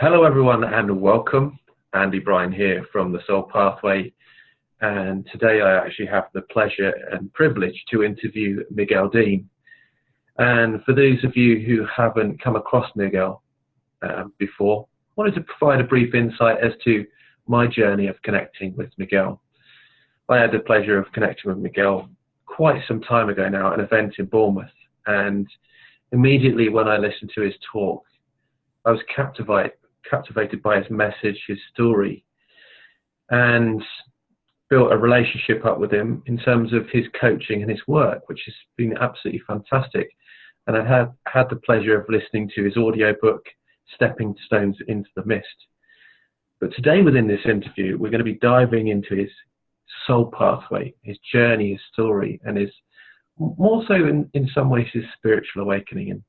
Hello, everyone, and welcome. Andy Bryan here from the Soul Pathway. And today I actually have the pleasure and privilege to interview Miguel Dean. And for those of you who haven't come across Miguel before, I wanted to provide a brief insight as to my journey of connecting with Miguel. I had the pleasure of connecting with Miguel quite some time ago now at an event in Bournemouth. And immediately when I listened to his talk, I was captivated by his message, his story, and built a relationship up with him in terms of his coaching and his work, which has been absolutely fantastic. And I had the pleasure of listening to his audiobook, Stepping Stones into the Mist. But today within this interview, we're going to be diving into his soul pathway, his journey, his story, and his more so in some ways his spiritual awakening in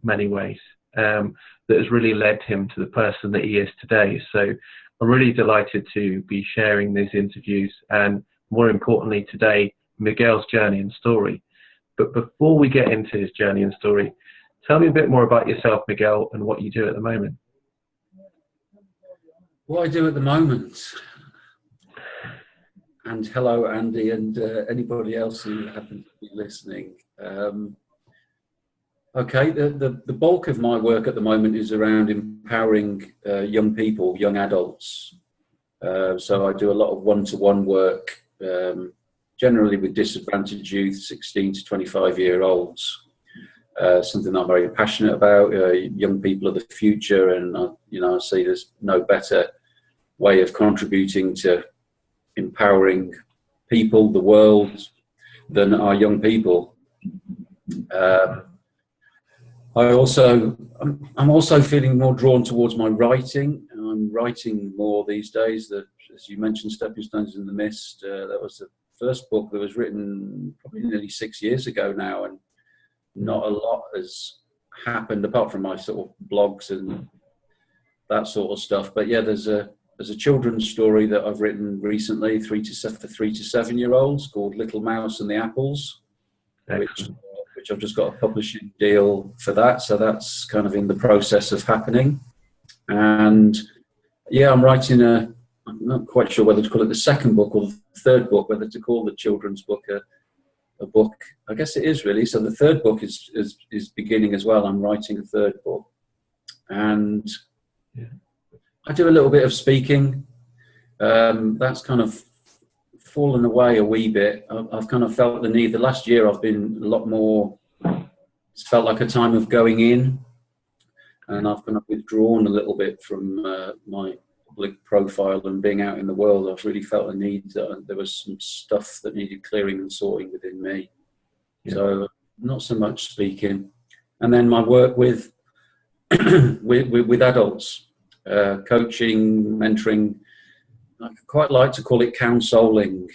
many ways. That has really led him to the person that he is today. So I'm really delighted to be sharing these interviews and, more importantly today, Miguel's journey and story. But before we get into his journey and story, tell me a bit more about yourself, Miguel, and what you do at the moment. What I do at the moment, and hello Andy and anybody else who happens to be listening. Okay, the bulk of my work at the moment is around empowering young people, young adults. So I do a lot of one-to-one work, generally with disadvantaged youth, 16 to 25-year-olds. Something that I'm very passionate about. Young people are the future, and I see there's no better way of contributing to empowering people, the world, than our young people. I'm also feeling more drawn towards my writing. I'm writing more these days. As you mentioned, Stepping Stones in the Mist, that was the first book that was written probably nearly 6 years ago now, and not a lot has happened apart from my sort of blogs and that sort of stuff. But yeah, there's a children's story that I've written recently, for 3 to 7 year olds, called Little Mouse and the Apples, which I've just got a publishing deal for that, so that's kind of in the process of happening. And yeah, I'm writing I'm not quite sure whether to call it the second book or the third book, whether to call the children's book a book. I guess it is really. So the third book is beginning as well. I'm writing a third book, and I do a little bit of speaking. That's kind of fallen away a wee bit. I've kind of felt the need. The last year I've been a lot more, it's felt like a time of going in, and I've kind of withdrawn a little bit from my public profile and being out in the world. I've really felt a need that there was some stuff that needed clearing and sorting within me. Yeah. So not so much speaking. And then my work with with adults, coaching, mentoring. I quite like to call it counselling,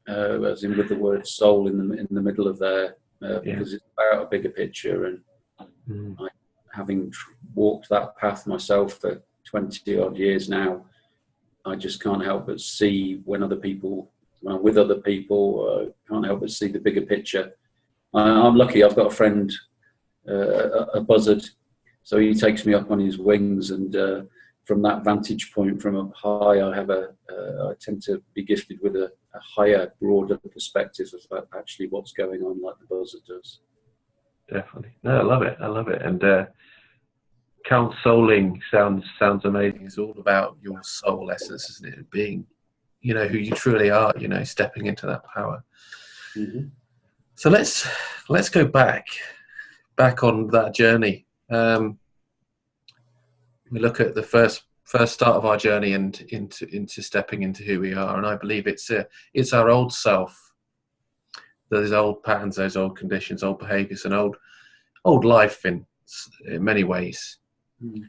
as in with the word soul in the middle of there, because it's about a bigger picture. And having walked that path myself for 20 odd years now, I just can't help but see when I'm with other people, can't help but see the bigger picture. I'm lucky. I've got a friend, a buzzard, so he takes me up on his wings, and from that vantage point, from up high, I tend to be gifted with a higher, broader perspective of actually what's going on, like the buzzard does. Definitely. No, I love it. And counseling sounds amazing. It's all about your soul essence, isn't it? Being, who you truly are, stepping into that power. Mm-hmm. So let's go back on that journey. We look at the first start of our journey and into stepping into who we are, and I believe it's our old self, those old patterns, those old conditions, old behaviours, and old life in many ways. Mm.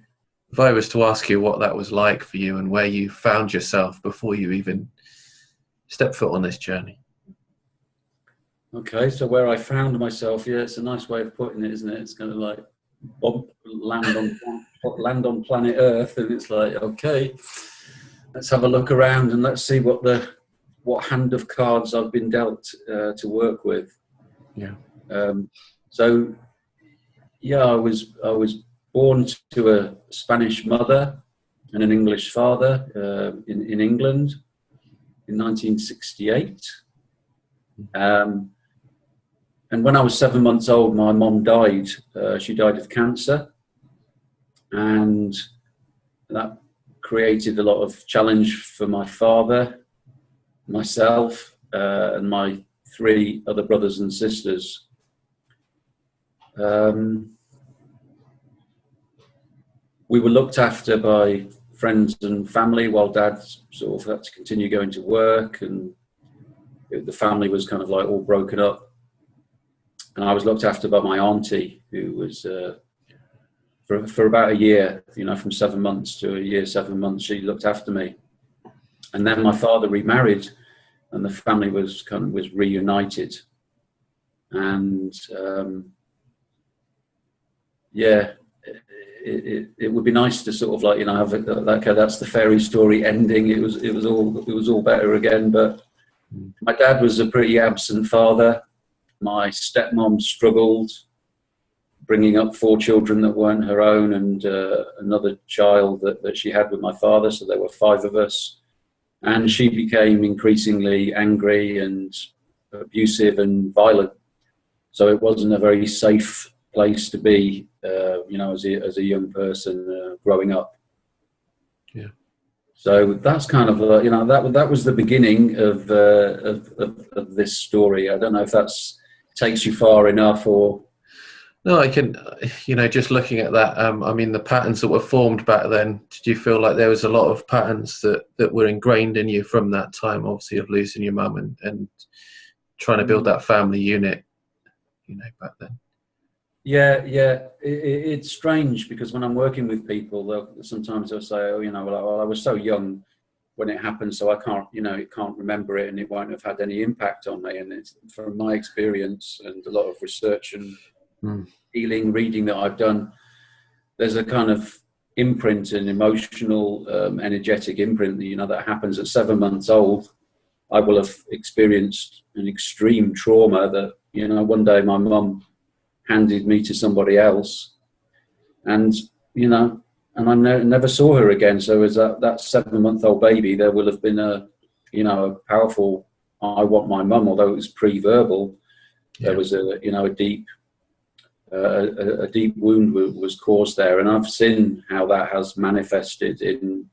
If I was to ask you what that was like for you and where you found yourself before you even stepped foot on this journey. Okay, so where I found myself, yeah, it's a nice way of putting it, isn't it? It's kind of like land on planet Earth, and it's like, okay, let's have a look around and let's see what hand of cards I've been dealt to work with. Yeah. I was born to a Spanish mother and an English father in England in 1968. And when I was 7 months old, my mom died. She died of cancer, and that created a lot of challenge for my father, myself, and my 3 other brothers and sisters. We were looked after by friends and family while Dad sort of had to continue going to work, and the family was kind of like all broken up. And I was looked after by my auntie, who was for about a year, you know, from 7 months to a year, 7 months, she looked after me. And then my father remarried, and the family was reunited. And yeah, it would be nice to sort of like, you know, have okay, that's the fairy story ending. It was all better again. But my dad was a pretty absent father. My stepmom struggled bringing up 4 children that weren't her own, and another child that she had with my father. So there were 5 of us. And she became increasingly angry and abusive and violent. So it wasn't a very safe place to be, you know, as a young person growing up. Yeah. So that's kind of, you know, that was the beginning of this story. I don't know if that's takes you far enough, or. No, I can, you know, just looking at that, I mean, the patterns that were formed back then, did you feel like there was a lot of patterns that were ingrained in you from that time, obviously, of losing your mum and trying to build that family unit, you know, back then? Yeah. It's strange, because when I'm working with people, sometimes they'll say, oh, you know, well, I was so young when it happened, so I can't, you know, can't remember it, and it won't have had any impact on me. And it's from my experience and a lot of research and healing, reading that I've done, there's a kind of imprint, an emotional, energetic imprint, you know, that happens at 7 months old. I will have experienced an extreme trauma that, you know, one day my mum handed me to somebody else, and, you know, and I never saw her again. So as that 7 month old baby, there will have been a, you know, a powerful, I want my mum, although it was pre-verbal. Yeah. There was a, you know, a deep wound was caused there, and I've seen how that has manifested in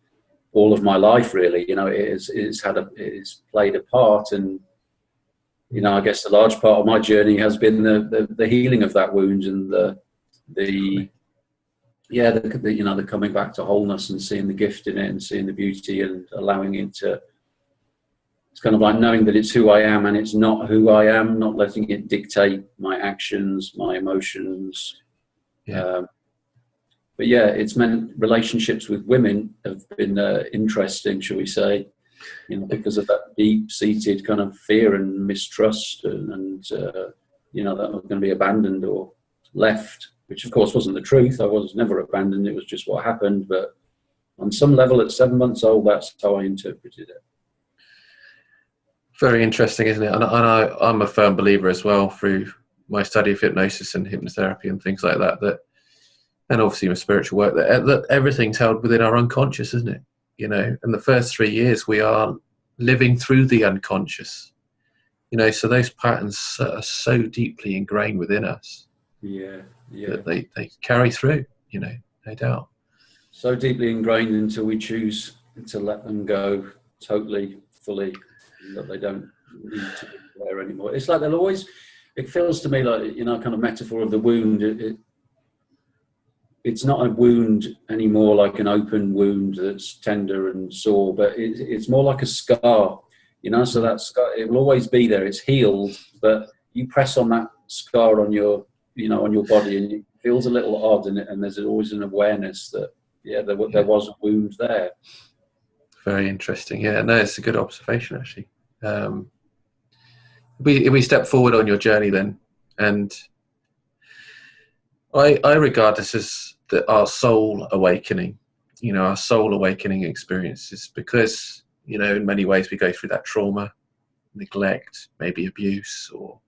all of my life. Really, you know, it's played a part, and, you know, I guess a large part of my journey has been the healing of that wound, and the you know, the coming back to wholeness and seeing the gift in it and seeing the beauty and allowing it to. It's kind of like knowing that it's who I am and it's not who I am, not letting it dictate my actions, my emotions. Yeah. But yeah, it's meant relationships with women have been interesting, shall we say, you know, because of that deep-seated kind of fear and mistrust and you know, that I'm going to be abandoned or left, which of course wasn't the truth. I was never abandoned. It was just what happened. But on some level at 7 months old, that's how I interpreted it. Very interesting, isn't it? And I'm a firm believer as well, through my study of hypnosis and hypnotherapy and things like that, and obviously my spiritual work, that everything's held within our unconscious, isn't it? You know, and the first 3 years we are living through the unconscious, you know, so those patterns are so deeply ingrained within us. Yeah. That they carry through, you know, no doubt. So deeply ingrained until we choose to let them go totally, fully, that they don't need to be there anymore. It's like they'll always, it feels to me like, you know, kind of metaphor of the wound. It's not a wound anymore, like an open wound that's tender and sore, but it's more like a scar, you know, so that scar, it will always be there. It's healed, but you press on that scar on your, you know, on your body, and it feels a little odd, and there's always an awareness that, yeah, there was a wound there. Very interesting. Yeah, no, it's a good observation, actually. If we step forward on your journey then, and I regard this as our soul awakening, you know, our soul awakening experiences, because, you know, in many ways we go through that trauma, neglect, maybe abuse, or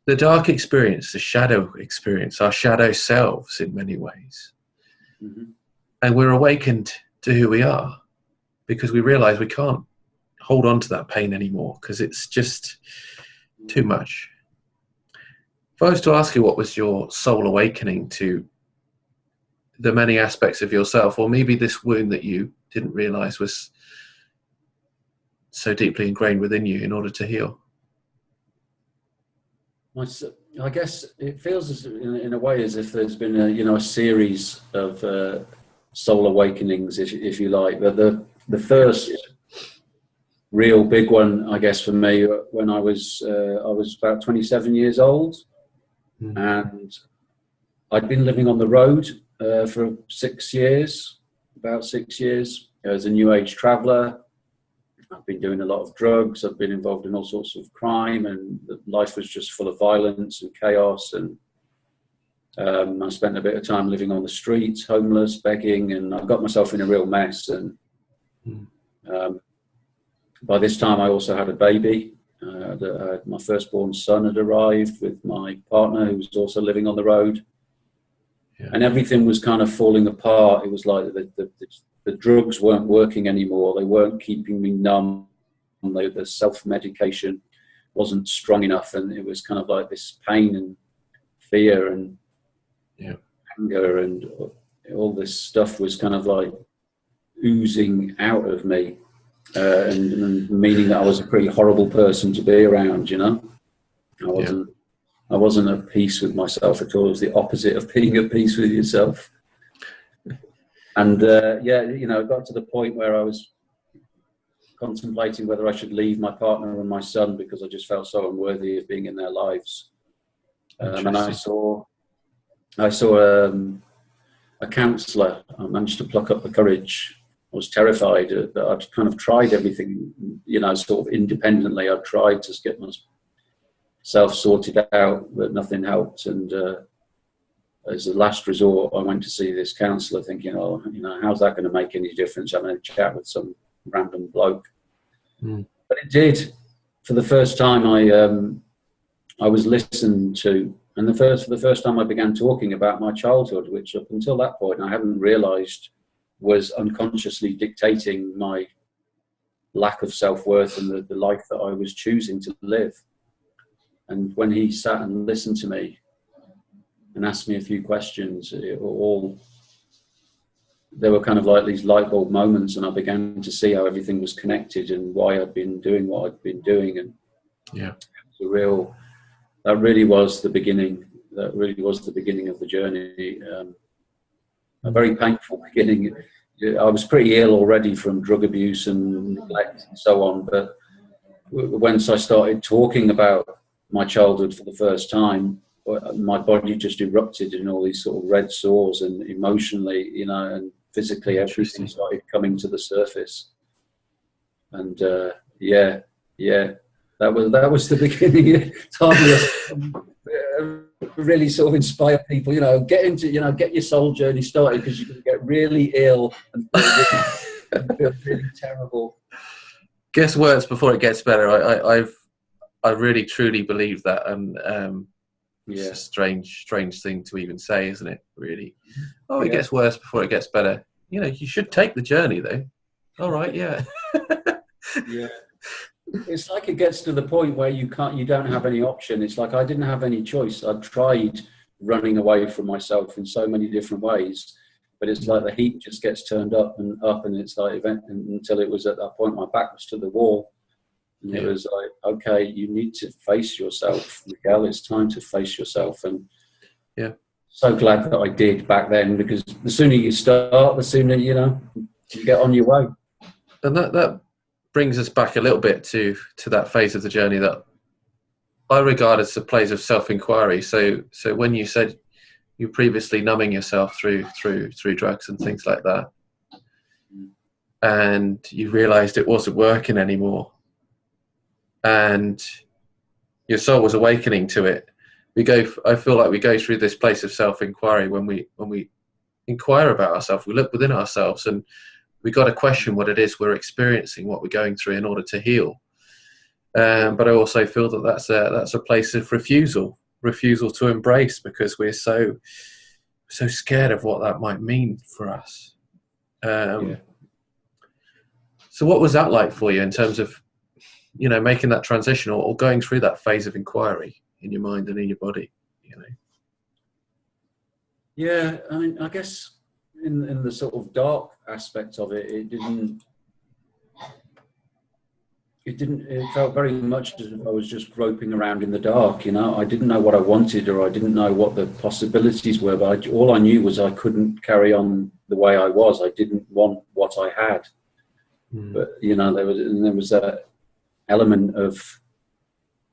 the dark experience, the shadow experience, our shadow selves in many ways. And we're awakened to who we are, because we realize we can't hold on to that pain anymore because it's just too much. If I was to ask you what was your soul awakening to the many aspects of yourself, or maybe this wound that you didn't realize was so deeply ingrained within you in order to heal? I guess it feels in a way as if there's been a series of soul awakenings, if you like. But the first real big one, I guess, for me, when I was about 27 years old, and I'd been living on the road for 6 years, about 6 years, as a New Age traveller. I've been doing a lot of drugs. I've been involved in all sorts of crime, and life was just full of violence and chaos. And I spent a bit of time living on the streets, homeless, begging, and I got myself in a real mess. And by this time, I also had a baby. My firstborn son had arrived with my partner, who was also living on the road. Yeah. And everything was kind of falling apart. It was like the drugs weren't working anymore. They weren't keeping me numb. The self-medication wasn't strong enough. And it was kind of like this pain and fear and anger and all this stuff was kind of like oozing out of me. And meaning that I was a pretty horrible person to be around, you know. I wasn't at peace with myself at all. It was the opposite of being at peace with yourself. And it got to the point where I was contemplating whether I should leave my partner and my son because I just felt so unworthy of being in their lives. And I saw a counsellor. I managed to pluck up the courage. I was terrified that I'd kind of tried everything, sort of independently. I'd tried to get myself sorted out, but nothing helped. And as a last resort, I went to see this counsellor thinking, how's that going to make any difference? I'm going to chat with some random bloke. But it did. For the first time, I was listened to. And for the first time, I began talking about my childhood, which up until that point, I hadn't realised was unconsciously dictating my lack of self-worth and the life that I was choosing to live. And when he sat and listened to me and asked me a few questions, there were kind of like these light bulb moments, and I began to see how everything was connected and why I'd been doing what I'd been doing. And that really was the beginning. That really was the beginning of the journey. A very painful beginning. I was pretty ill already from drug abuse and neglect and so on. But once I started talking about my childhood for the first time, my body just erupted in all these sort of red sores, and emotionally, and physically, everything started coming to the surface. And that was the beginning. Really sort of inspire people, get your soul journey started, because you can get really ill and feel really terrible. Gets worse before it gets better. I really truly believe that, and it's a strange thing to even say, isn't it? Really. It gets worse before it gets better. You should take the journey though. All right, yeah. Yeah. It's like it gets to the point where you don't have any option. It's like I didn't have any choice. I tried running away from myself in so many different ways, but it's like the heat just gets turned up, and it's like until it was at that point my back was to the wall, and it was like, okay, you need to face yourself, Miguel. It's time to face yourself. And so glad that I did back then, because the sooner you start, the sooner you get on your way. And that brings us back a little bit to that phase of the journey that I regard as a place of self-inquiry. So when you said you were previously numbing yourself through drugs and things like that, and you realized it wasn't working anymore, and your soul was awakening to it, I feel like we go through this place of self-inquiry when we inquire about ourselves. We look within ourselves, and we got to question what it is we're experiencing, what we're going through in order to heal. But I also feel that that's a place of refusal to embrace, because we're so scared of what that might mean for us. So what was that like for you in terms of, you know, making that transition or going through that phase of inquiry in your mind and in your body, you know? Yeah, I mean, I guess in the sort of dark aspect of it, it felt very much as if I was just groping around in the dark, you know. I didn't know what I wanted, or I didn't know what the possibilities were, but all I knew was I couldn't carry on the way I was. I didn't want what I had. But, you know, there was that element of,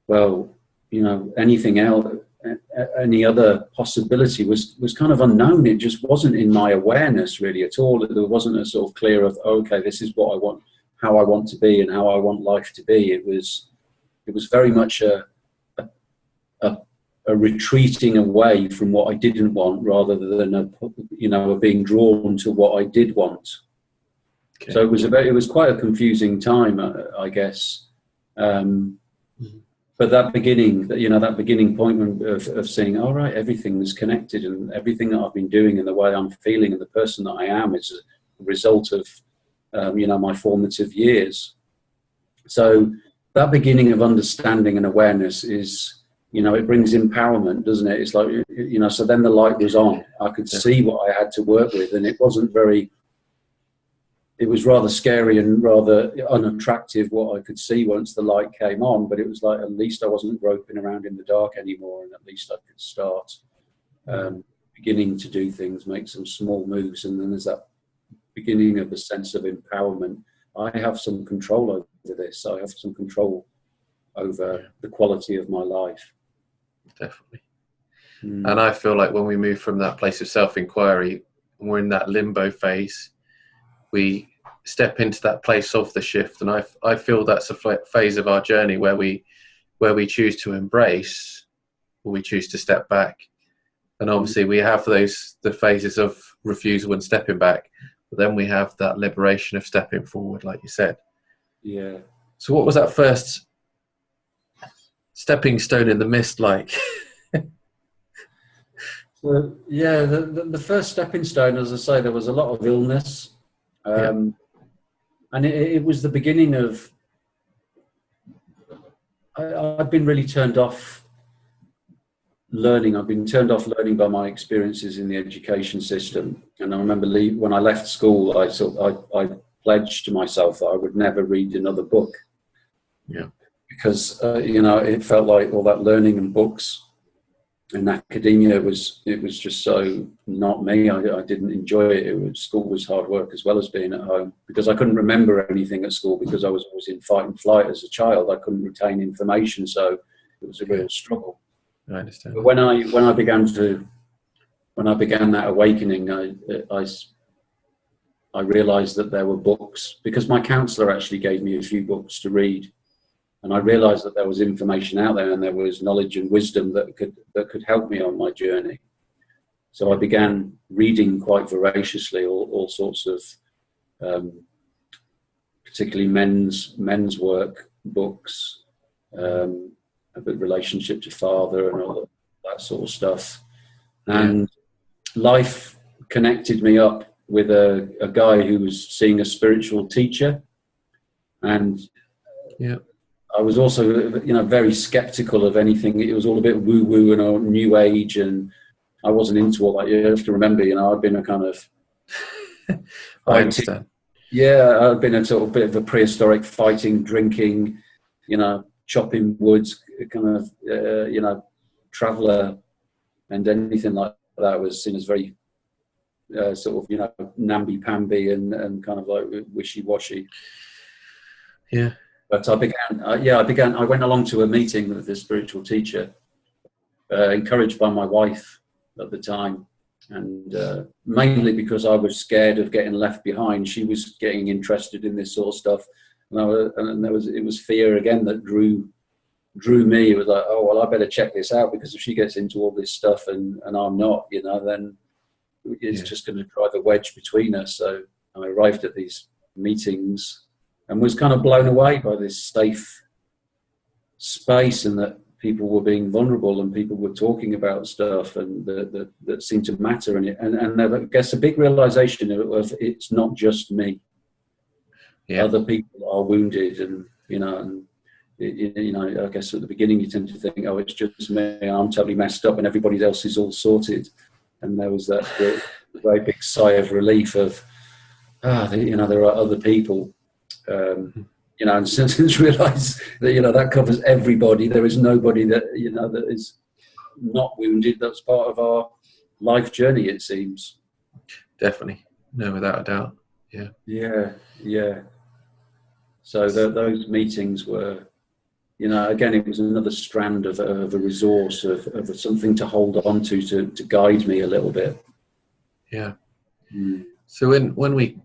well, you know, anything else, any other possibility was kind of unknown. It just wasn't in my awareness really at all. There wasn't a sort of clear of, okay, this is what I want, how I want to be and how I want life to be. It was very much a retreating away from what I didn't want, rather than a being drawn to what I did want. Okay. So it was quite a confusing time, I guess. But that beginning point of saying, all right, everything is connected, and everything that I've been doing and the way I'm feeling and the person that I am is a result of my formative years. So that beginning of understanding and awareness is, you know, it brings empowerment, doesn't it? It's like, you know, so then the light was on. I could see what I had to work with, and it was rather scary and rather unattractive what I could see once the light came on, but it was like, at least I wasn't groping around in the dark anymore, and at least I could start beginning to do things, make some small moves, and then there's that beginning of a sense of empowerment. I have some control over this. I have some control over the quality of my life. Definitely. And I feel like when we move from that place of self-inquiry, we're in that limbo phase, we step into that place of the shift. And I feel that's a phase of our journey where we choose to embrace, or we choose to step back. And obviously we have the phases of refusal and stepping back, but then we have that liberation of stepping forward, like you said. Yeah. So what was that first stepping stone in the mist like? Well, yeah, the first stepping stone, as I say, there was a lot of illness. And it was the beginning of, I've been really turned off learning. I've been turned off learning by my experiences in the education system. And I remember when I left school, I pledged to myself that I would never read another book. Yeah. Because, it felt like all that learning and books and academia it was just so not me. I didn't enjoy it. School was hard work as well as being at home, because I couldn't remember anything at school because I was always in fight and flight as a child. I couldn't retain information, so it was a real struggle. I understand. But when I began that awakening, I realized that there were books, because my counselor actually gave me a few books to read. And I realized that there was information out there, and there was knowledge and wisdom that could help me on my journey. So I began reading quite voraciously all sorts of, particularly men's work books, a relationship to father and all that sort of stuff. And life connected me up with a guy who was seeing a spiritual teacher, and I was also, very skeptical of anything. It was all a bit woo-woo and new age, and I wasn't into all that. You have to remember, I'd been a kind of... I understand. Yeah, I'd been a sort of bit of a prehistoric fighting, drinking, chopping woods, kind of, traveller, and anything like that was seen as very sort of, namby-pamby and kind of like wishy-washy. Yeah. But I went along to a meeting with this spiritual teacher, encouraged by my wife at the time. And mainly because I was scared of getting left behind. She was getting interested in this sort of stuff. And it was fear again that drew me. It was like, oh, well, I better check this out, because if she gets into all this stuff and I'm not, then it's just going to drive a wedge between us. So I arrived at these meetings and was kind of blown away by this safe space, and that people were being vulnerable and people were talking about stuff and that seemed to matter. And I guess a big realization of it's not just me. Yeah. other people are wounded, and I guess at the beginning you tend to think, oh, it's just me, I'm totally messed up, and everybody else is all sorted. And there was that very big sigh of relief of, there are other people, and since realised that that covers everybody. There is nobody that that is not wounded. That's part of our life journey, it seems. Definitely, no, without a doubt. Yeah. So those meetings were, again, it was another strand of a resource of something to hold on to guide me a little bit. Yeah. So when we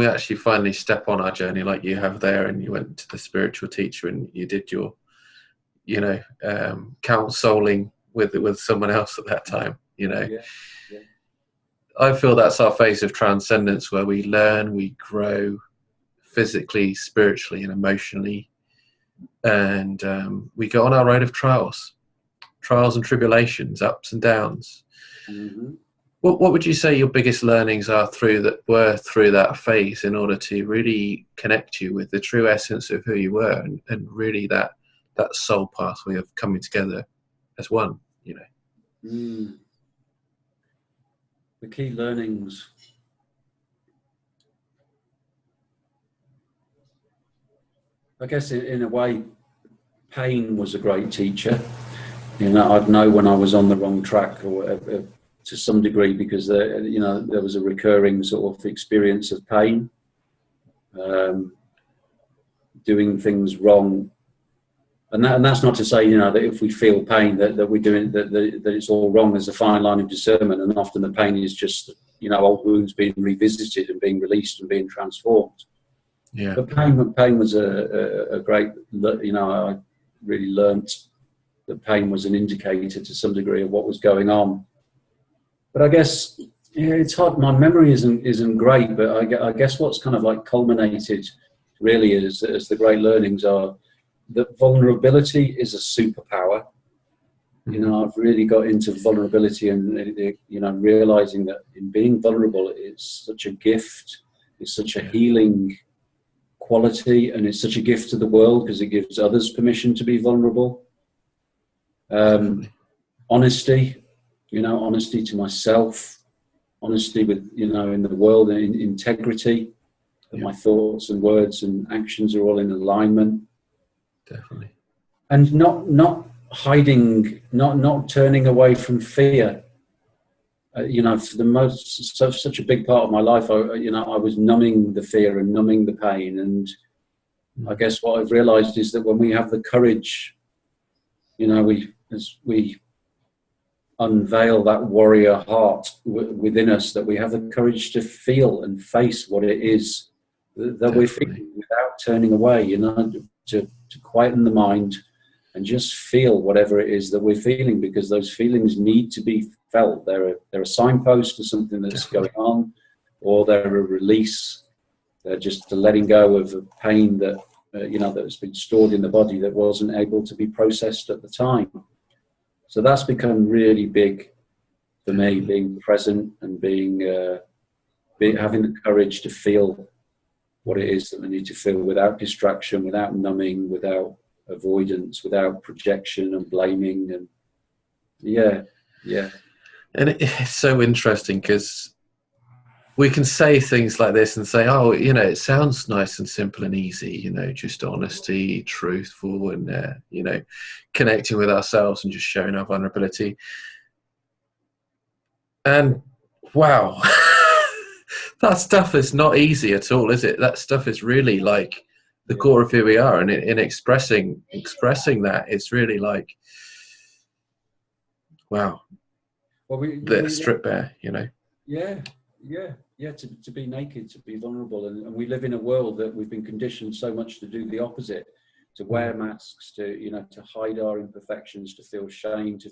actually finally step on our journey, like you have there, and you went to the spiritual teacher and you did your, counseling with someone else at that time, Yeah. I feel that's our phase of transcendence, where we learn, we grow physically, spiritually, and emotionally, and we go on our road of trials and tribulations, ups and downs. Mm-hmm. What would you say your biggest learnings are through that phase, in order to really connect you with the true essence of who you were, and really that soul pathway of coming together as one? The key learnings. I guess in a way, pain was a great teacher. I'd know when I was on the wrong track, or whatever, to some degree, because there was a recurring sort of experience of pain, doing things wrong. And that's not to say, that if we feel pain that we're doing that it's all wrong. There's a fine line of discernment, and often the pain is just old wounds being revisited and being released and being transformed. Yeah. But pain was a great. I really learnt that pain was an indicator to some degree of what was going on. But I guess it's hard. My memory isn't great, but I guess what's kind of like culminated really is the great learnings are that vulnerability is a superpower. I've really got into vulnerability, and realizing that in being vulnerable, it's such a gift. It's such a healing quality, and it's such a gift to the world because it gives others permission to be vulnerable. Honesty, honesty to myself, honesty with, in the world, and integrity, that my thoughts and words and actions are all in alignment. Definitely. And not hiding, not turning away from fear. For the such a big part of my life, I was numbing the fear and numbing the pain. And I guess what I've realized is that when we have the courage, as we unveil that warrior heart within us, that we have the courage to feel and face what it is that we're feeling without turning away, to quieten the mind and just feel whatever it is that we're feeling, because those feelings need to be felt. They're a signpost to something that's going on, or they're a release. They're just a letting go of a pain that that's been stored in the body that wasn't able to be processed at the time. So that's become really big for me, being present and having the courage to feel what it is that we need to feel, without distraction, without numbing, without avoidance, without projection and blaming. And yeah. And it's so interesting, because we can say things like this and say, oh, it sounds nice and simple and easy, just honesty, truthful, and connecting with ourselves and just sharing our vulnerability. And wow, that stuff is not easy at all, is it? That stuff is really like the core of who we are, and in expressing that, it's really like, wow, the strip bare, Yeah, to be naked, to be vulnerable. And we live in a world that we've been conditioned so much to do the opposite, to wear masks, to hide our imperfections, to feel shame, to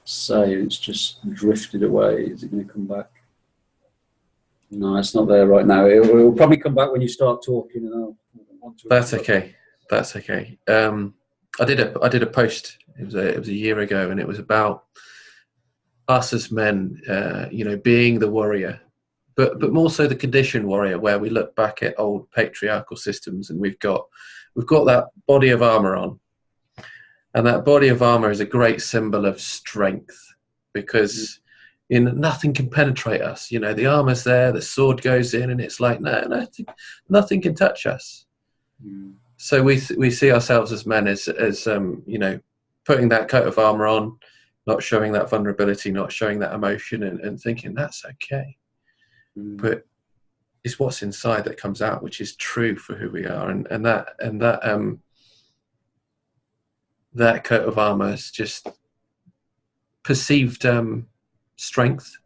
say it's just drifted away. Is it going to come back? No, it's not there right now. It'll probably come back when you start talking, and I'll want to. That's okay. That's okay. I did a post. It was a year ago, and it was about us as men, being the warrior, but more so the conditioned warrior, where we look back at old patriarchal systems, and we've got that body of armor on, and that body of armor is a great symbol of strength, because nothing can penetrate us. The armor's there, the sword goes in, and it's like nothing can touch us. So we see ourselves as men as putting that coat of armor on, not showing that vulnerability, not showing that emotion, and thinking that's okay. But it's what's inside that comes out, which is true for who we are, and that coat of armor is just perceived strength.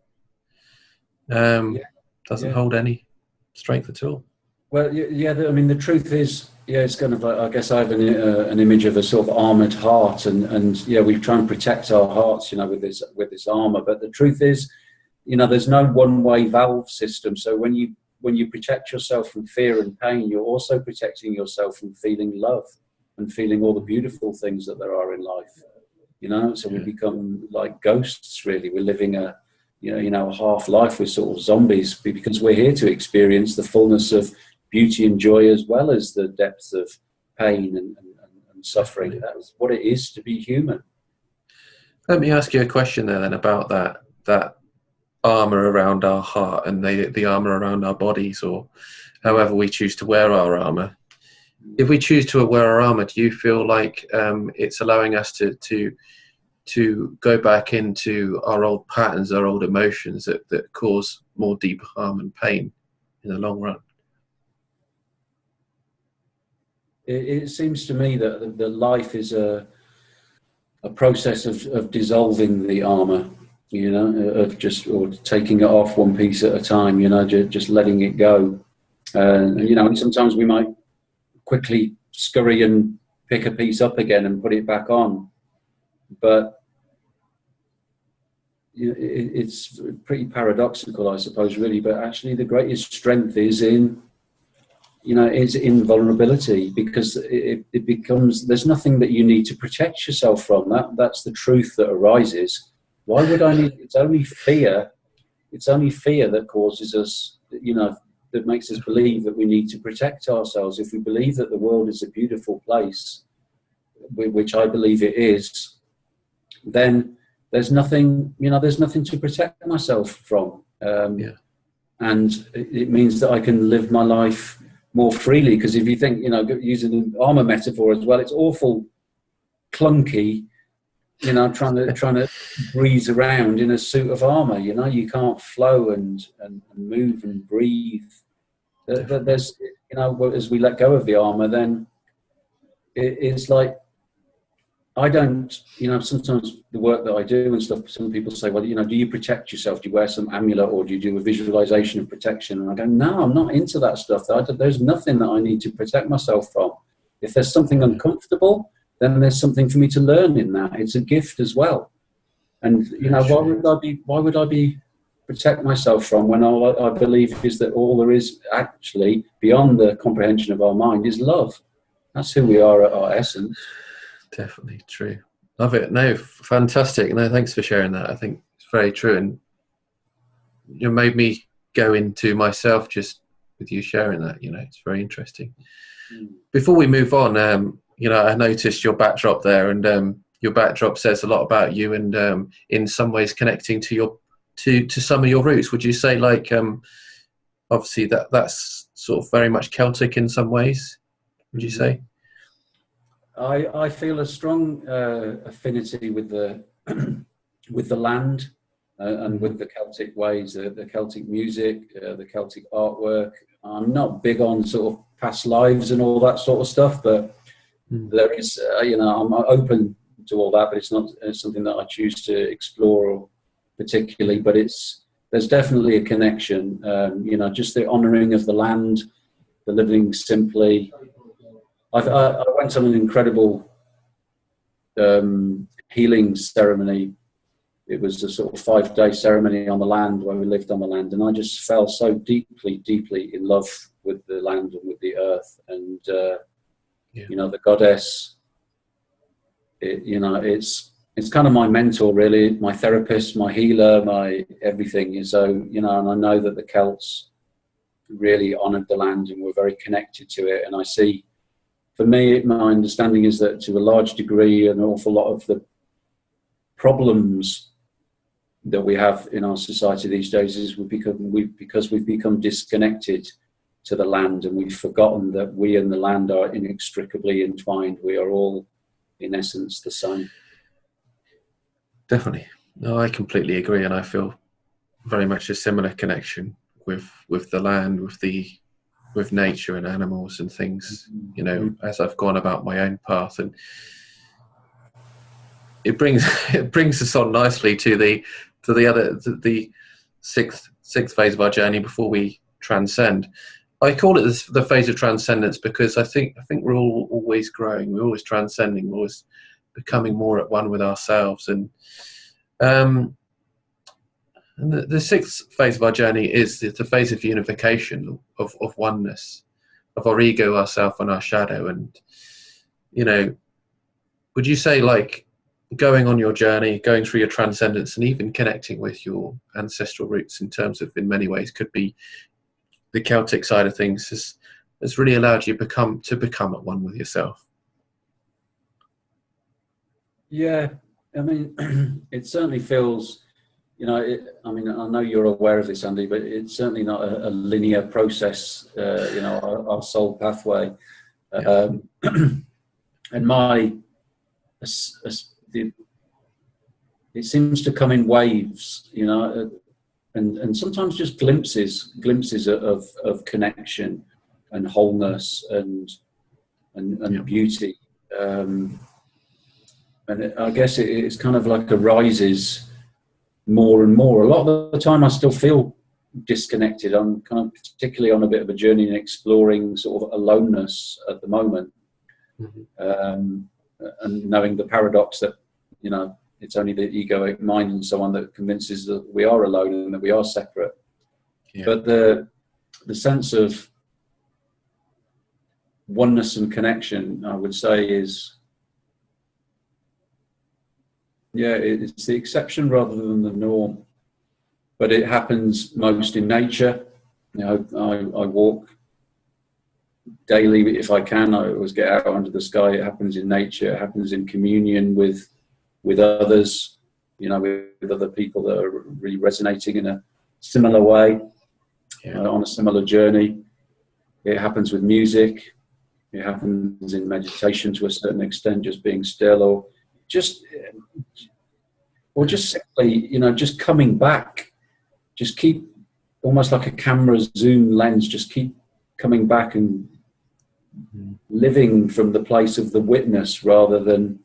Doesn't hold any strength at all. Well, yeah. I mean, the truth is, it's kind of like, I guess I have an image of a sort of armored heart, and we try and protect our hearts, with this armor. But the truth is, there's no one-way valve system. So when you protect yourself from fear and pain, you're also protecting yourself from feeling love and feeling all the beautiful things that there are in life. So we become like ghosts, really. We're living a half life. We're sort of zombies, because we're here to experience the fullness of beauty and joy, as well as the depths of pain and suffering. That's what it is to be human. Let me ask you a question there then about that armor around our heart and the armor around our bodies, or however we choose to wear our armor. If we choose to wear our armor, do you feel like it's allowing us to go back into our old patterns, our old emotions that cause more deep harm and pain in the long run? It seems to me that the life is a process of dissolving the armor, or taking it off one piece at a time, just letting it go. And sometimes we might quickly scurry and pick a piece up again and put it back on. But it's pretty paradoxical, I suppose, really. But actually, the greatest strength is in vulnerability, because it becomes, there's nothing that you need to protect yourself from. That's the truth that arises. Why would I need? It's only fear. It's only fear that causes us, that makes us believe that we need to protect ourselves. If we believe that the world is a beautiful place, which I believe it is, then there's nothing to protect myself from. And it means that I can live my life more freely. Because if you think, using an armor metaphor as well, it's awful clunky, trying to breeze around in a suit of armor. You can't flow and move and breathe. There's, as we let go of the armor, then it's like, I don't, sometimes the work that I do and stuff, some people say, well, do you protect yourself? Do you wear some amulet, or do you do a visualization of protection? And I go, no, I'm not into that stuff. There's nothing that I need to protect myself from. If there's something uncomfortable, then there's something for me to learn in that. It's a gift as well. And, why would I be protect myself from when all I believe is that all there is actually beyond the comprehension of our mind is love. That's who we are at our essence. Definitely true. Love it. No, fantastic. No, thanks for sharing that. I think it's very true, and you made me go into myself just with you sharing that. It's very interesting. Before we move on, I noticed your backdrop there, and your backdrop says a lot about you, and in some ways connecting to some of your roots. Would you say, like, obviously that's sort of very much Celtic in some ways? Would you say? I feel a strong affinity with the with the land and with the Celtic ways, the Celtic music, the Celtic artwork. I'm not big on sort of past lives and all that sort of stuff, but there is, I'm open to all that, but it's not something that I choose to explore particularly. But there's definitely a connection, just the honouring of the land, the living simply. I went on an incredible healing ceremony it was a sort of 5-day ceremony on the land where we lived on the land, and I just fell so deeply, deeply in love with the land and with the earth, and you know, the goddess. You know, it's kind of my mentor, really, my therapist, my healer, my everything. So, you know, and I know that the Celts really honoured the land and were very connected to it. And I see, for me, my understanding is that to a large degree, an awful lot of the problems that we have in our society these days is because we've become disconnected to the land, and we've forgotten that we and the land are inextricably entwined. We are all, in essence, the same. Definitely. No, I completely agree, and I feel very much a similar connection with the land, with nature and animals and things, you know, as I've gone about my own path. And it brings us on nicely to the sixth phase of our journey before we transcend. I call it the phase of transcendence because I think we're all always growing, we're always transcending, we're always becoming more at one with ourselves. And the sixth phase of our journey is the phase of unification, of oneness, of our ego, ourself, and our shadow. And, you know, would you say, like, going on your journey, going through your transcendence, and even connecting with your ancestral roots in terms of, in many ways, could be the Celtic side of things, has really allowed you to become at one with yourself? Yeah, I mean, it certainly feels, you know, I mean, I know you're aware of this, Andy, but it's certainly not a linear process, you know, our soul pathway. Yeah. And it seems to come in waves, you know, and sometimes just glimpses of connection and wholeness and beauty. And I guess it's kind of like arises more and more. A lot of the time I still feel disconnected. I'm kind of particularly on a bit of a journey in exploring sort of aloneness at the moment. And knowing the paradox that, you know, it's only the egoic mind and so on that convinces that we are alone and that we are separate. Yeah. But the sense of oneness and connection, I would say, is, yeah, it's the exception rather than the norm. But it happens most in nature. You know, I walk daily if I can. I always get out under the sky. It happens in nature. It happens in communion with others, you know, with other people that are really resonating in a similar way, on a similar journey. It happens with music. It happens in meditation to a certain extent, just being still, or just simply, you know, just coming back. Just keep, almost like a camera zoom lens, just keep coming back and living from the place of the witness rather than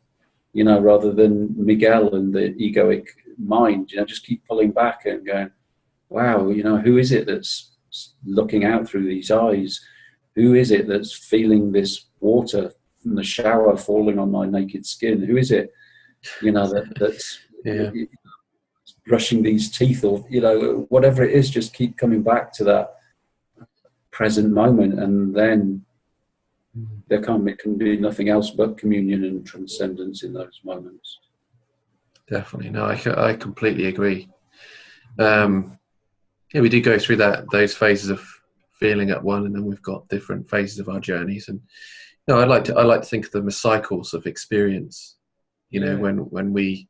Miguel and the egoic mind. You know, just keep pulling back and going, wow, you know, who is it that's looking out through these eyes? Who is it that's feeling this water from the shower falling on my naked skin? Who is it, you know, that's brushing these teeth, or, you know, whatever it is? Just keep coming back to that present moment, and then it can be nothing else but communion and transcendence in those moments. Definitely. No, I completely agree. We do go through those phases of feeling at one, and then we've got different phases of our journeys. And, you know, I like to think of them as cycles of experience. You know, when we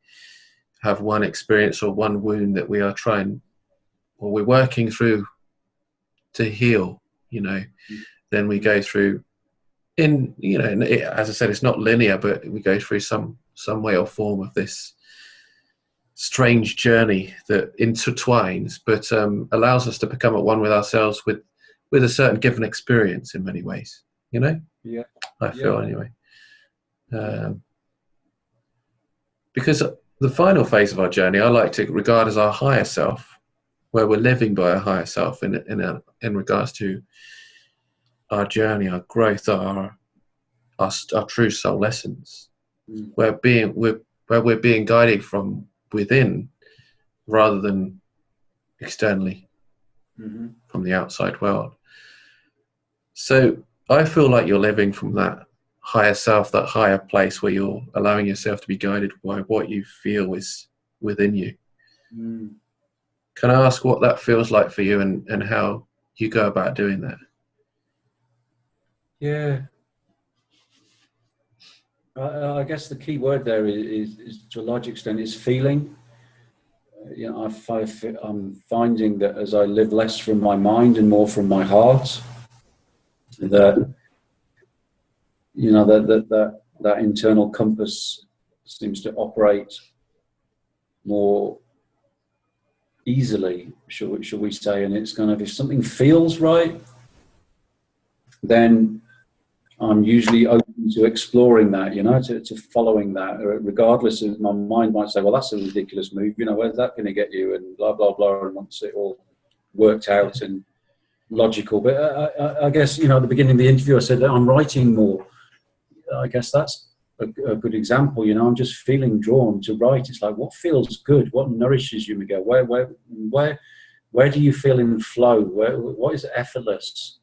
have one experience or one wound that we are trying, or we're working through to heal, you know, then we go through, as I said, it's not linear, but we go through some way or form of this strange journey that intertwines, but allows us to become at one with ourselves with a certain given experience in many ways, you know? Yeah. I feel anyway. Because the final phase of our journey, I like to regard as our higher self, where we're living by our higher self in regards to our journey, our growth, our true soul essence, where we're being guided from within rather than externally Mm-hmm. from the outside world. So I feel like you're living from that higher self, that higher place where you're allowing yourself to be guided by what you feel is within you. Mm. Can I ask what that feels like for you, and how you go about doing that? Yeah. I guess the key word there is to a large extent is feeling. You know, I'm finding that as I live less from my mind and more from my heart, that you know that internal compass seems to operate more easily, shall we say? And it's kind of, if something feels right, then I'm usually open to exploring that, you know, to following that, regardless of, my mind might say, well, that's a ridiculous move, you know, where's that going to get you, and blah, blah, blah, and once it all worked out and logical. But I guess, you know, at the beginning of the interview, I said that I'm writing more. I guess that's a good example, you know. I'm just feeling drawn to write. It's like, what feels good? What nourishes you, Miguel? Where do you feel in flow? What is effortless?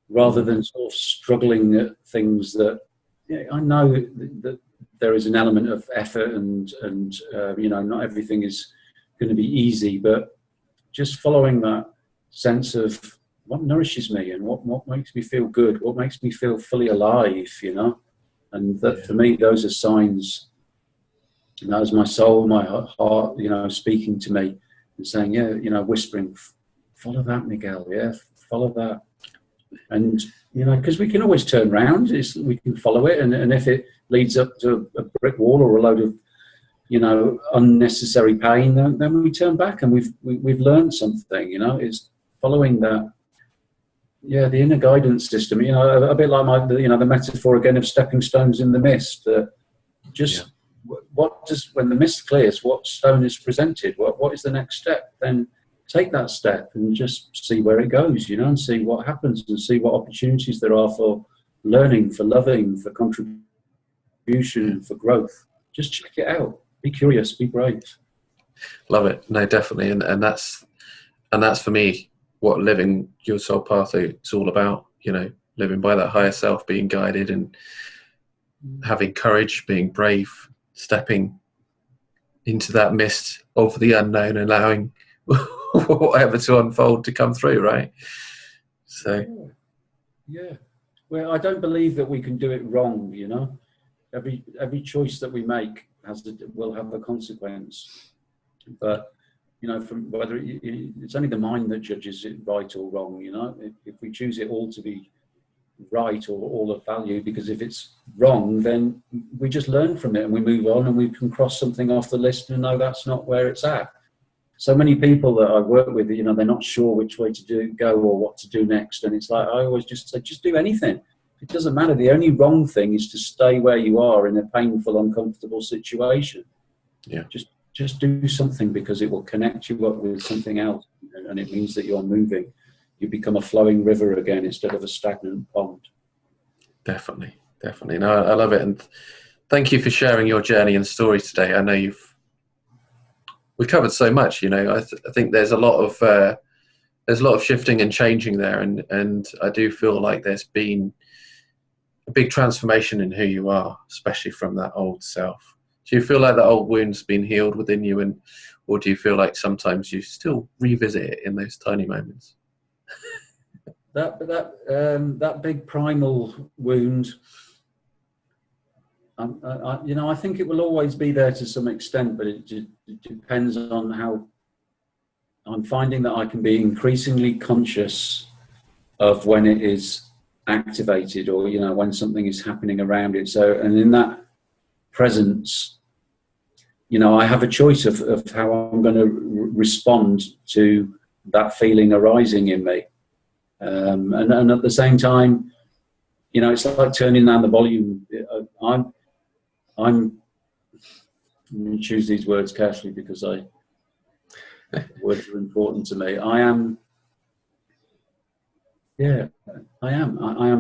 Rather than sort of struggling at things that, you know, I know that there is an element of effort and you know, not everything is going to be easy, but just following that sense of what nourishes me and what makes me feel good, what makes me feel fully alive, you know. And that, for me, those are signs. And that was my soul, my heart, you know, speaking to me and saying, yeah, you know, whispering, follow that, Miguel, yeah, follow that. And, you know, because we can always turn around, we can follow it. And if it leads up to a brick wall or a load of, you know, unnecessary pain, then we turn back and we've learned something, you know. It's following that. Yeah, the inner guidance system, you know, a bit like the metaphor again of stepping stones in the mist. Just what does, when the mist clears, what stone is presented? What is the next step? Then take that step and just see where it goes, you know, and see what happens and see what opportunities there are for learning, for loving, for contribution, for growth. Just check it out. Be curious. Be brave. Love it. No, definitely, and that's for me what living your soul path is all about. You know, living by that higher self, being guided, and having courage, being brave, stepping into that mist of the unknown, allowing whatever to unfold to come through, right? So yeah. Well, I don't believe that we can do it wrong, you know. Every choice that we make will have a consequence. But, you know, from whether it's only the mind that judges it right or wrong, you know. If we choose it all to be right or all of value, because if it's wrong, then we just learn from it and we move on and we can cross something off the list and know that's not where it's at. So many people that I work with, you know, they're not sure which way to go or what to do next. And it's like, I always just say, just do anything. It doesn't matter. The only wrong thing is to stay where you are in a painful, uncomfortable situation. Yeah. Just do something, because it will connect you up with something else. And it means that you're moving. You become a flowing river again instead of a stagnant pond. Definitely. No, I love it. And thank you for sharing your journey and story today. I know we covered so much, you know. I think there's a lot of shifting and changing there, and I do feel like there's been a big transformation in who you are, especially from that old self. Do you feel like that old wound's been healed within you, or do you feel like sometimes you still revisit it in those tiny moments? That big primal wound, you know, I think it will always be there to some extent, but it depends on how. I'm finding that I can be increasingly conscious of when it is activated, or, you know, when something is happening around it. So, and in that presence, you know, I have a choice of how I'm going to respond to that feeling arising in me. And at the same time, you know, it's like turning down the volume. I'm going to choose these words carefully because words are important to me. I am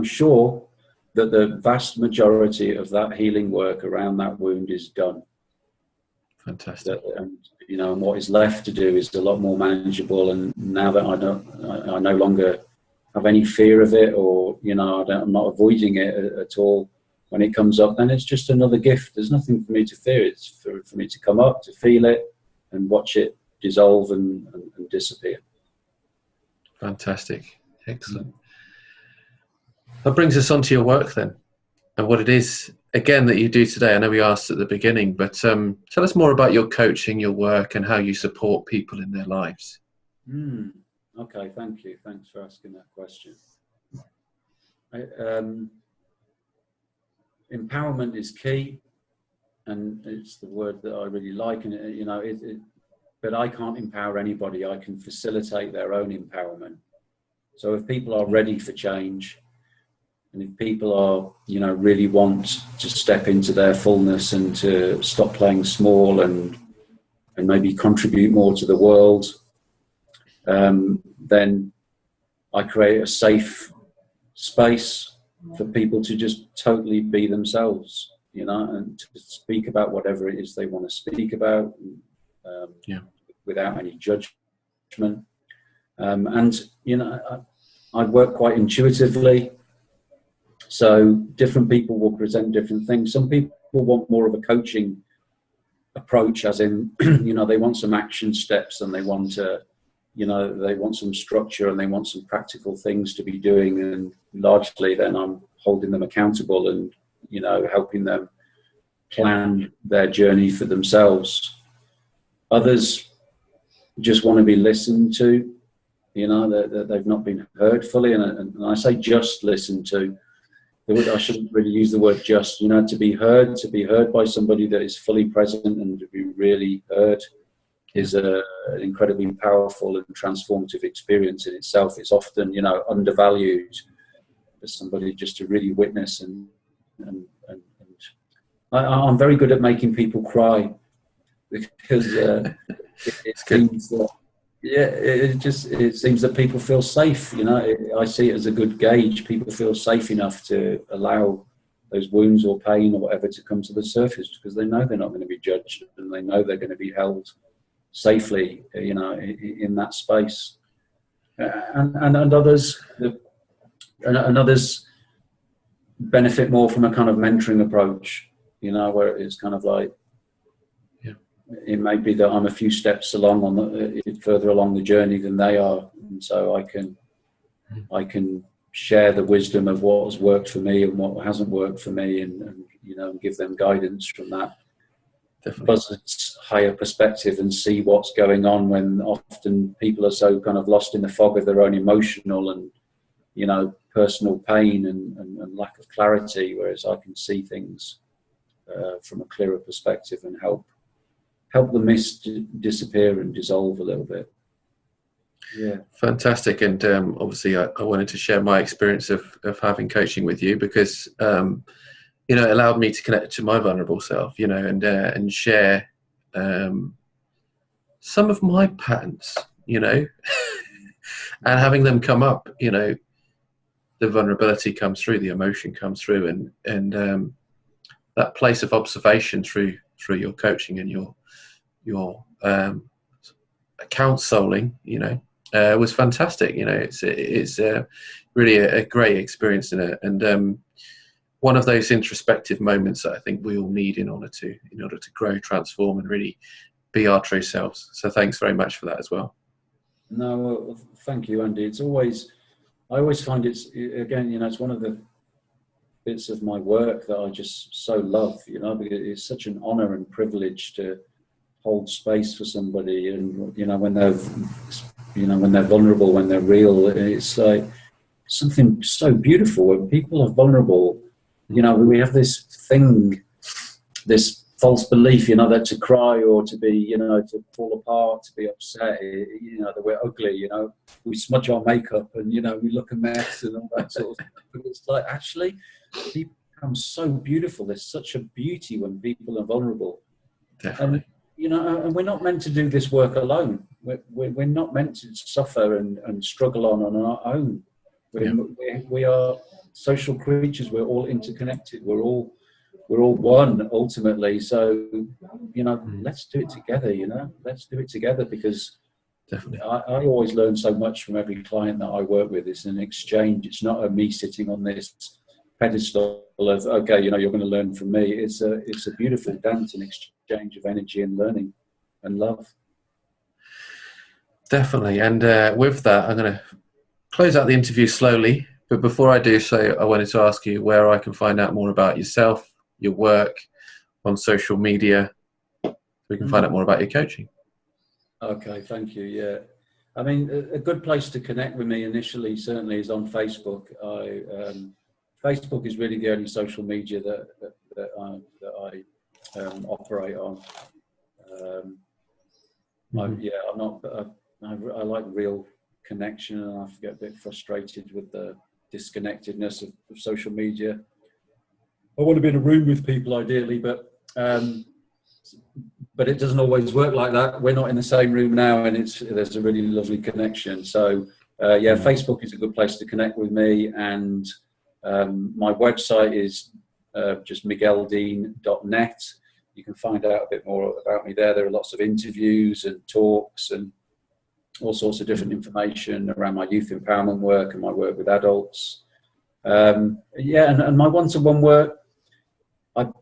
sure that the vast majority of that healing work around that wound is done. Fantastic. And and what is left to do is a lot more manageable. And now that I no longer have any fear of it, or I'm not avoiding it at all. When it comes up, then it's just another gift. There's nothing for me to fear. It's for me to come up, to feel it, and watch it dissolve and disappear. Fantastic. Excellent. That brings us on to your work then, and what it is, again, that you do today. I know we asked at the beginning, but tell us more about your coaching, your work, and how you support people in their lives. Okay, thank you. Thanks for asking that question. Empowerment is key, and it's the word that I really like. And but I can't empower anybody. I can facilitate their own empowerment. So if people are ready for change, and if people are, really want to step into their fullness and to stop playing small and maybe contribute more to the world, then I create a safe space for people to just totally be themselves, and to speak about whatever it is they want to speak about, without any judgment. I work quite intuitively, so different people will present different things. Some people want more of a coaching approach, as in, they want some action steps, and they want to, they want some structure, and they want some practical things to be doing. And largely then I'm holding them accountable and, helping them plan their journey for themselves. Others just want to be listened to, that they've not been heard fully. And I say just listened to. I shouldn't really use the word just, to be heard by somebody that is fully present and to be really heard is an incredibly powerful and transformative experience in itself. It's often, undervalued for somebody just to really witness. And I'm very good at making people cry, because it seems that, it seems that people feel safe. I see it as a good gauge. People feel safe enough to allow those wounds or pain or whatever to come to the surface, because they know they're not going to be judged, and they know they're going to be held safely, in that space. And others benefit more from a kind of mentoring approach, where it's kind of like, it may be that I'm a few steps along further along the journey than they are, and so I can share the wisdom of what has worked for me and what hasn't worked for me, and give them guidance from that higher perspective, and see what's going on, when often people are so kind of lost in the fog of their own emotional and personal pain and lack of clarity, whereas I can see things from a clearer perspective and help the mist disappear and dissolve a little bit. Yeah. Fantastic. And obviously I wanted to share my experience of having coaching with you, because it allowed me to connect to my vulnerable self, and share some of my patterns, and having them come up, the vulnerability comes through, the emotion comes through, and that place of observation through your coaching and your counseling, was fantastic. It's really a great experience in it, and one of those introspective moments that I think we all need in order to grow, transform, and really be our true selves. So thanks very much for that as well. No, well, thank you, Andy. I always find it's one of the bits of my work that I just so love, because it's such an honor and privilege to hold space for somebody, and when they're vulnerable, when they're real, it's like something so beautiful. When people are vulnerable, we have this false belief, that to cry or to be, to fall apart, to be upset, that we're ugly, we smudge our makeup and, we look a mess and all that sort of stuff. But it's like, actually, people become so beautiful. There's such a beauty when people are vulnerable. Definitely. And we're not meant to do this work alone. We're not meant to suffer and struggle on our own. We are social creatures. We're all interconnected. We're all we're all one ultimately. So, let's do it together. Let's do it together, because Definitely. I always learn so much from every client that I work with. It's an exchange. It's not a me sitting on this pedestal of, okay, you're going to learn from me. It's a beautiful dance and exchange of energy and learning and love. Definitely. And with that, I'm going to close out the interview slowly. But before I do so, I wanted to ask you where I can find out more about yourself, your work on social media, so we can find out more about your coaching. Okay, thank you. Yeah. I mean, a good place to connect with me initially certainly is on Facebook. Facebook is really the only social media that I operate on. I like real connection, and I get a bit frustrated with the disconnectedness of social media. I want to be in a room with people ideally, but it doesn't always work like that. We're not in the same room now, and there's a really lovely connection. So Facebook is a good place to connect with me, and my website is just migueldean.net. You can find out a bit more about me there. There are lots of interviews and talks and all sorts of different information around my youth empowerment work and my work with adults. And my one-to-one work,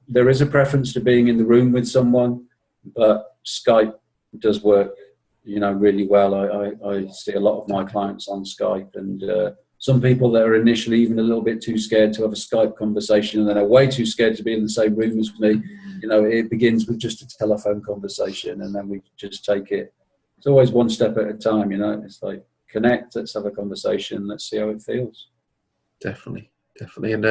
there is a preference to being in the room with someone, but Skype does work, really well. I see a lot of my clients on Skype, and some people that are initially even a little bit too scared to have a Skype conversation, and then are way too scared to be in the same room as me. It begins with just a telephone conversation, and then we just take it. It's always one step at a time, It's like, connect, let's have a conversation, let's see how it feels. Definitely. And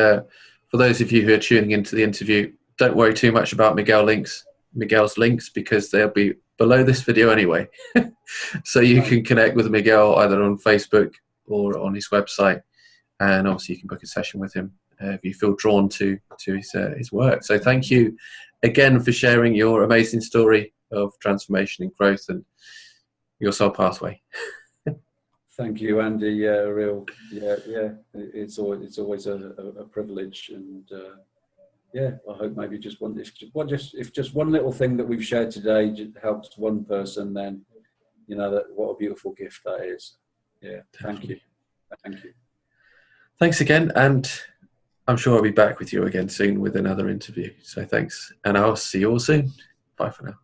for those of you who are tuning into the interview, don't worry too much about Miguel's links, because they'll be below this video anyway. So you can connect with Miguel either on Facebook or on his website, and obviously you can book a session with him if you feel drawn to his work. So thank you again for sharing your amazing story of transformation and growth and your soul pathway. Thank you, Andy. It's always a privilege, and I hope maybe if just one little thing that we've shared today just helps one person, then that what a beautiful gift that is. Yeah, thank you. Thanks again, and I'm sure I'll be back with you again soon with another interview. So thanks, and I'll see you all soon. Bye for now.